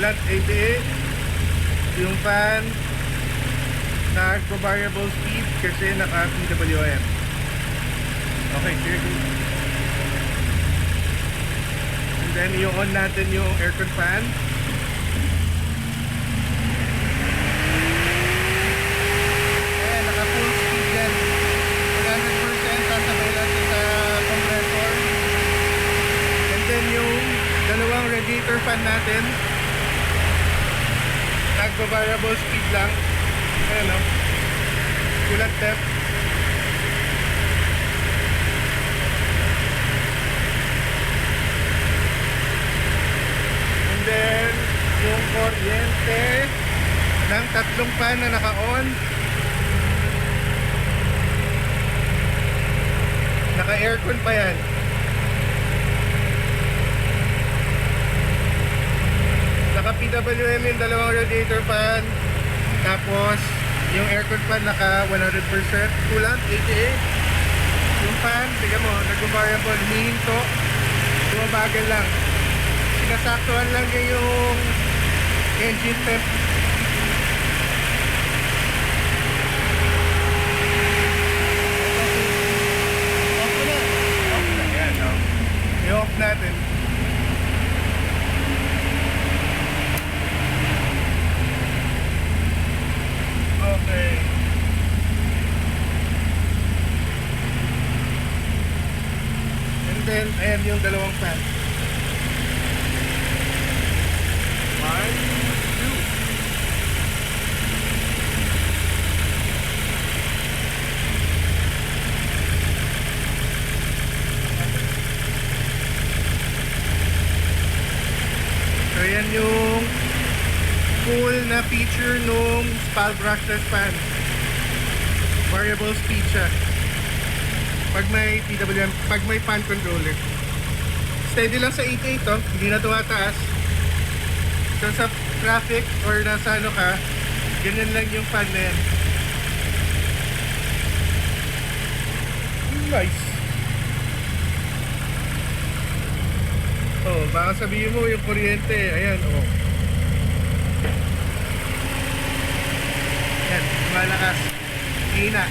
Coolant 88. Yung fan nagpo-variable speed kasi naka PWM. Okay, clear good. And then i-on natin yung aircon fan. Ayan, naka full speed yan. 100% sasabay natin sa compressor. And then yung dalawang radiator fan natin nagpo-variable speed lang. Ayan o, coolant temp. And then yung kuryente ng tatlong fan na naka-on, naka-aircon pa yan. Naka PWM yung dalawang radiator fan. Tapos yung aircon fan naka 100% coolant 88. Yung fan, tignan mo, nag-variable, hinihinto, bumabagal lang. Sinasaktuhan lang niya yung engine temp. Off ko na. Off na. Yan, no? I-off natin. Okay. And then, ayan yung dalawang fan. 1, 2. So, ayan yung cool na feature nung spal brushless fan. Variable speed siya. Pag may PWM, pag may fan controller. Steady lang sa 88 to, hindi na tumataas. So sa traffic or nasa ano ka, ganyan lang yung fan na yan. Nice. Oh, baka sabihin mo yung kuryente, ayan oh. Yan, malakas. Hina.